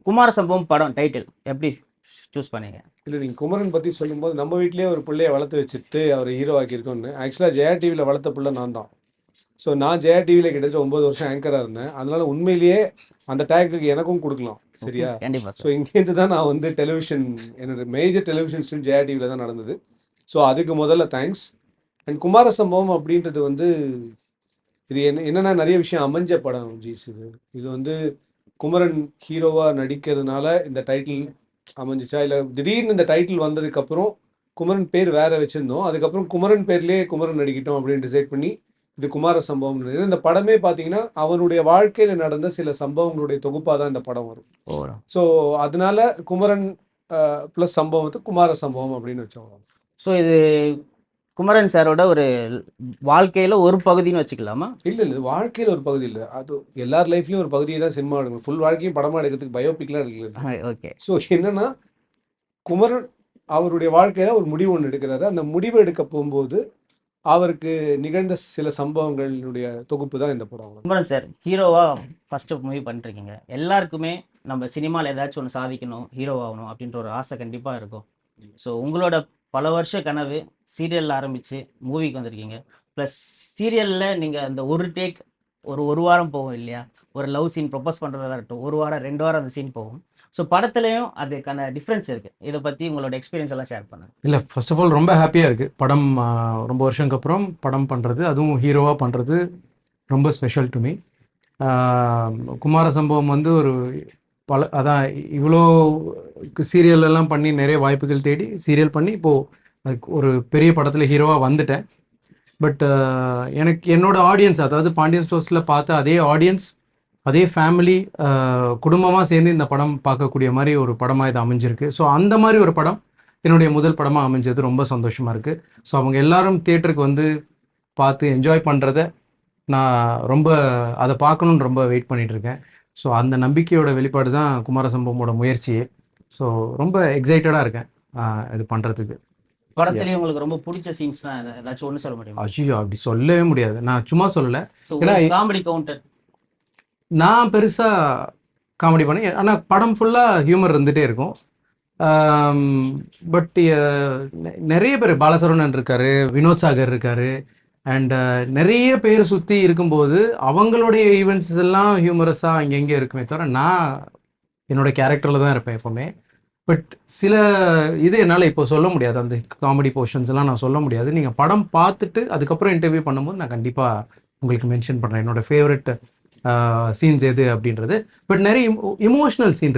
குமார சம்பவம் படம் டைட்டில் எப்படி சூஸ் பண்ணீங்க? இல்லை, நீங்கள் குமரன் பற்றி சொல்லும்போது நம்ம வீட்டிலேயே ஒரு பிள்ளையை வளர்த்து வச்சுட்டு அவர் ஹீரோ ஆக்கியிருக்கோன்னு. ஆக்சுவலாக ஜெயா டிவியில் வளர்த்த பிள்ளை நான் தான். ஸோ நான் ஜெயா டிவியில் கிட்டத்தட்ட 9 வருஷம் ஆங்கராக இருந்தேன். அதனால உண்மையிலேயே அந்த டேக்குக்கு எனக்கும் கொடுக்கலாம். சரியா? கண்டிப்பா ஸோ சார். இங்கேருந்து தான் நான் வந்து டெலிவிஷன், என்னோட மேஜர் டெலிவிஷன் ஸ்ட்ரீம் ஜெயா டிவியில் தான் நடந்தது. ஸோ அதுக்கு முதல்ல தேங்க்ஸ். அண்ட் குமார சம்பவம் அப்படின்றது வந்து இது என்னென்னா நிறைய விஷயம் அமைஞ்ச படம் ஜீஸ். இது வந்து குமரன் ஹீரோவாக நடிக்கிறதுனால இந்த டைட்டில் அமைஞ்சிச்சா, இல்லை திடீர்னு இந்த டைட்டில் வந்ததுக்கப்புறம் குமரன் பேர் வேற வச்சுருந்தோம், அதுக்கப்புறம் குமரன் பேர்லேயே குமரன் நடிக்கிட்டோம் அப்படின்னு டிசைட் பண்ணி இது குமார சம்பவம். இந்த படமே பார்த்தீங்கன்னா அவனுடைய வாழ்க்கையில் நடந்த சில சம்பவங்களுடைய தொகுப்பாக தான் இந்த படம் வரும். ஸோ அதனால குமரன் ப்ளஸ் சம்பவத்துக்கு குமார சம்பவம் அப்படின்னு வச்சோம். ஸோ இது குமரன் சாரோட ஒரு வாழ்க்கையில் ஒரு பகுதின்னு வச்சுக்கலாமா? இல்லை, வாழ்க்கையில் ஒரு பகுதி இல்லை, அது எல்லார் லைஃப்லேயும் ஒரு பகுதியை தான் சினிமா எடுக்கணும். ஃபுல் வாழ்க்கையும் படமாக எடுக்கிறதுக்கு பயோபிக்லாம் எடுக்கல. ஓகே. ஸோ என்னென்னா குமரன் அவருடைய வாழ்க்கையில் ஒரு முடிவு ஒன்று எடுக்கிறாரு. அந்த முடிவு எடுக்க போகும்போது அவருக்கு நிகழ்ந்த சில சம்பவங்களுடைய தொகுப்பு தான் இந்த படம். குமரன் சார் ஹீரோவாக ஃபஸ்ட்டு மூவி பண்ணிருக்கீங்க. எல்லாருக்குமே நம்ம சினிமாவில் ஏதாச்சும் ஒன்று சாதிக்கணும், ஹீரோ ஆகணும் அப்படின்ற ஒரு ஆசை கண்டிப்பாக இருக்கும். ஸோ உங்களோட பல வருஷ கனவு சீரியலில் ஆரம்பித்து மூவிக்கு வந்திருக்கீங்க. ப்ளஸ் சீரியலில் நீங்கள் அந்த ஒரு டேக் ஒரு வாரம் போகும் இல்லையா? ஒரு லவ் சீன் ப்ரொப்போஸ் பண்ணுறதா இருக்கட்டும், 1 வாரம் 2 வாரம் அந்த சீன் போகும். ஸோ படத்துலையும் அதுக்கான டிஃப்ரென்ஸ் இருக்குது. இதை பற்றி உங்களோட எக்ஸ்பீரியன்ஸ் எல்லாம் ஷேர் பண்ணுங்க. இல்லை, ஃபர்ஸ்ட் ஆஃப் ஆல் ரொம்ப ஹாப்பியாக இருக்குது. படம் ரொம்ப வருஷங்களுக்கு அப்புறம் படம் பண்ணுறது, அதுவும் ஹீரோவாக பண்ணுறது ரொம்ப ஸ்பெஷல் டு மீ. குமார சம்பவம் வந்து ஒரு அதான் இவ்வளோ சீரியல்லாம் பண்ணி நிறைய வாய்ப்புகள் தேடி சீரியல் பண்ணி இப்போது ஒரு பெரிய படத்தில் ஹீரோவாக வந்துட்டேன். பட் எனக்கு என்னோடய ஆடியன்ஸ், அதாவது பாண்டியன் ஸ்டோர்ஸில் பார்த்த அதே ஆடியன்ஸ், அதே ஃபேமிலி, குடும்பமாக சேர்ந்து இந்த படம் பார்க்கக்கூடிய மாதிரி ஒரு படமாக இது அமைஞ்சிருக்கு. ஸோ அந்த மாதிரி ஒரு படம் என்னுடைய முதல் படமாக அமைஞ்சது ரொம்ப சந்தோஷமாக இருக்குது. ஸோ அவங்க எல்லாரும் தியேட்டருக்கு வந்து பார்த்து என்ஜாய் பண்ணுறத நான் ரொம்ப அதை பார்க்கணுன்னு ரொம்ப வெயிட் பண்ணிகிட்ருக்கேன். ஸோ அந்த நம்பிக்கையோட வெளிப்பாடு தான் குமார சம்பவமோட முயற்சியே. ஸோ ரொம்ப எக்ஸைட்டடாக இருக்கேன் இது பண்ணுறதுக்கு. படத்துலேயே உங்களுக்கு ரொம்ப பிடிச்ச சீன்ஸ்னா ஏதாச்சும் ஒன்று சொல்ல முடியுமா? ஐயோ, அப்படி சொல்லவே முடியாது. நான் சும்மா சொல்லலை. ஏன்னா காமெடி கவுண்டர் நான் பெருசாக காமெடி பண்ணி, ஆனால் படம் ஃபுல்லாக ஹியூமர் இருந்துகிட்டே இருக்கும். பட் நிறைய பேர், பாலசரவணன் இருக்கார், வினோத் சாகர் இருக்கார், அண்ட் நிறைய பேர் சுற்றி இருக்கும்போது அவங்களுடைய ஈவெண்ட்ஸ் எல்லாம் ஹியூமரஸாக அங்கங்கே இருக்குமே தவிர நான் என்னோடய கேரக்டரில் தான் இருப்பேன் எப்போவுமே. பட் சில இது என்னால் இப்போ சொல்ல முடியாது, அந்த காமெடி போர்ஷன்ஸ் எல்லாம் நான் சொல்ல முடியாது. நீங்கள் படம் பார்த்துட்டு அதுக்கப்புறம் இன்டர்வியூ பண்ணும்போது நான் கண்டிப்பாக உங்களுக்கு மென்ஷன் பண்ணுறேன் என்னோடய ஃபேவரட் சீன்ஸ் எது அப்படின்றது. பட் நிறைய இமோஷ்னல் சீன் இருக்குது.